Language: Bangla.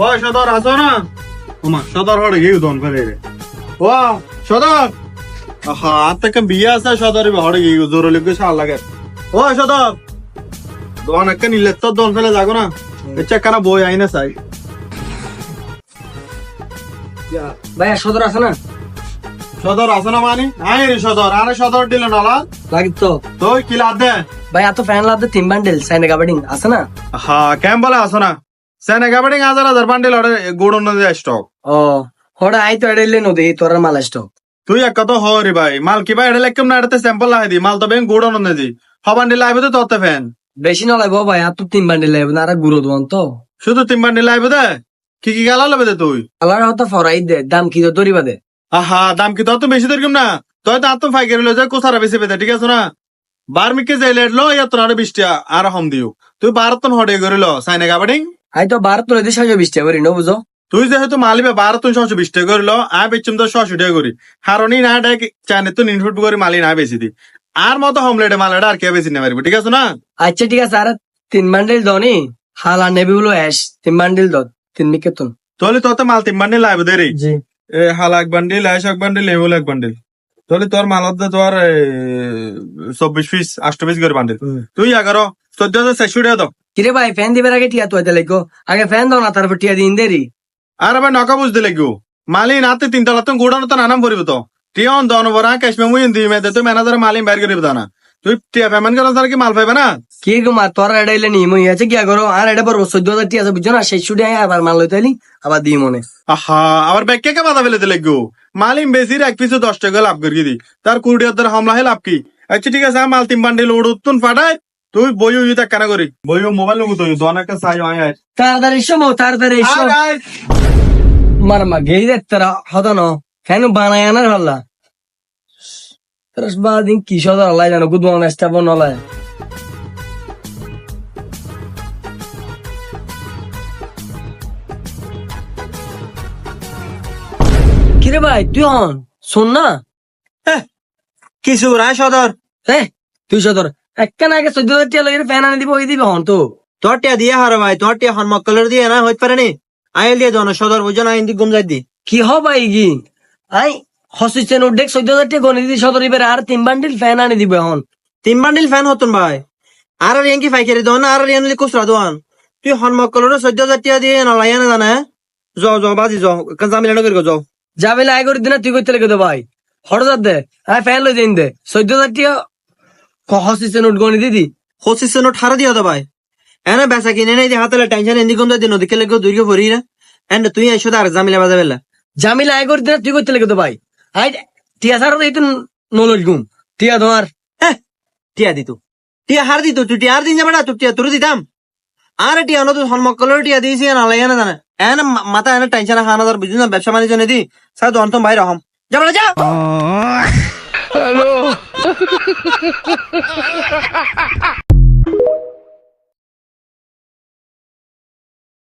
ওই সদর আছো না? ওমা সদর হড়ে গিয়ে দন ফেলে রে। ও সদর হাত থেকে বিয়ে আছে সদরে হড়ে গিয়ে জোরে লিখে সাল লাগে। ও সদর দোয়ান একটা নিলে তো দন ফেলে যাগো না। ইচ্ছা কানা বই আইনা চাই। ভাই সদর আছে না? সদর আছে না মানে? আয় রে সদর, আরে সদর দিল না লা। লাগি তো তো কি লাদ দে? ভাই এত ফ্যান লাভ 3 বান্ডেল সাইনে গাবাডিং আছে না? হ্যাঁ কেম বলে আছে না? সেনে গাবডিং 1000 বান্ডিল অর্ডার গোডন না দে স্টক। ও হড়া আই তো এডাইলে নদে তোর মাল স্টক। তুই এক কথা হরি ভাই মাল কি ভাই এটা লেখম না এটাতে স্যাম্পল লাগাই দি মাল তো বেং গোডন না দি। হবান্ডিল লাইবে তো তোতে ফ্যান। বেশি না লাগবো ভাই এত 3 বান্ডেল লাগবে না আর গুঁড়ো দোয়ান তো। শুধু 3 বান্ডিল লাইবে দে। কি গালা লবে দে তুই? আলার হতা ফরাই দে দাম কি তো দরিবা দে। আহা দাম কি তো বেশি দেখম না। তুই তো আত্ম ফাইকারি লই যা কোসারা বেশি পেতে ঠিক আছে না? বারমিকে যাইলে লো ইয়া তোর 20 টা আর হম দিও। তুই 12 টন হডে গরিল সাইনে গাবডিং। আই তো 12 তুলে দিছ 20 টা করি ন বুঝো। তুই যেহেতু মালিবে 12 টন 620 টাকা করিল আয় বেচুম তো 600 টাকা করি। হারনি না ডাক চানে তো ইনপুট করে মালি না বেশি দি। আর মতো হোমলেটে মালটা আর কে বেশি না পারবি ঠিক আছে না? আচ্ছা ঠিক আছে আর 3 বান্ডেল দনি হালা নেবি হলো অ্যাশ 3 বান্ডেল দ 3 মিকেতন। তাহলে তোতে মাল 3 বান্ডিল লাইবে দে রে। জি এ হাল এক বান্ডিল আইস এক বান্ডিল এগুলো এক বান্ডিল। তাহলে তোর মালত দে তোর 24 পিস 8 পিস করে বান্ডিল। তুই 11 14,400 টাকা দাও। কিরে ভাই ফ্যান দিবার আগে টিয়া তো আইতে লাগো আগে ফ্যান দাও না তারপর টিয়া দিন দেরি। আর ভাই নকা বুঝতে লাগবো মালি নাতে 3 তলা তো গোডানো তো নানাম পড়িব তো টিয়ন দন বরা কাশ্মে মুই দি মে তুই ম্যানেজার মালিম বাইর করিব না তুই টিয়া পেমেন্ট করার সার কি মাল পাইবে না কি গো মা তোর এডাইলে নি মই আছে কি করো আর এডা পড়বো 14,000 টিয়া আছে বুঝছো না সেই ছুটে আবার মাল লইতে আইলি আবার দি মনে। আহা আবার ব্যাগ কে বাধা ফেলে দিলে গো মালিম বেশির এক পিছু 10 টাকা লাভ করি দি তার 20 টাকার হামলা হে লাভ কি আচ্ছা ঠিক আছে মাল 3 বান্ডিল উড়ুতুন ফাটাই তুই বইও ইতা কেন করি বইও মোবাইল লগু তুই দন একটা সাই আয় আয় তাড়াতাড়ি এসো মো তাড়াতাড়ি এসো মার মা গেই দে তারা হতো না ফ্যান বানায় আনার হল্লা তারস বাদিন কি সদা আল্লাহ জানো গুদ মন স্টাফ নলায় কিরে ভাই তুই হন শোন না কিছু রায় সদর হ্যাঁ তুই সদর একখান আগে 14,000 টিয়া লাগে ফ্যান আনি দিব ওই দিবে হন তো তোর টিয়া দিয়ে হারো ভাই তোর টিয়া হন মক্কলের দিয়ে না হইতে পারে নি আইল দিয়ে জন সদর বুঝো না ইন্দি গুম যাই দি কি হ ভাই কি আই হসিছেন উডেক 14,000 টিয়া গনি দি সদর ইবের আর 3 বান্ডিল ফ্যান আনি দিবে হন 3 বান্ডিল ফ্যান হতুন ভাই আর ইয়াঙ্কি ফাইকারি দোন আর ইয়ানলি কুসরা দোয়ান তুই হন মক্কলের 14,000 টিয়া দিয়ে না লাইয়া না জানা যাও বাজি যাও কাজামিলানো করে যাও যাবেলে আই করে দিনা তুই কইতে লাগে তো ভাই হঠাৎ দে আই ফ্যান লই দিন দে 14,000 টিয়া হসিছেন উড গনি দিদি হসিস নোট হারা দিও তো ভাই এনে বেসা কিনে নাই হাতলে টেনশন এন্দি গুম যাই দিন নদীকে লাগে দূরকে ভরি না এন্ড তুই আইসো আর জামিলা বাজাবেলা জামিলা আই করে দিনা তুই কইতে লাগে তো ভাই আই টিয়া সারা তো এইতো নলজ গুম টিয়া তোমার টিয়া দিত টিয়া হার দিত তুই টিয়া আর দিন যাবে না তুই টিয়া তোর দিতাম আর টিয়া নতুন হনমক্কলের টিয়া দিয়েছি না লাইয়া না জানে এনে মাথা এনে টেনশন খানা ধর বুঝুন না ব্যবসা বাণিজ্য নেদি সারা দন্তম ভাই রহম যাবে না যা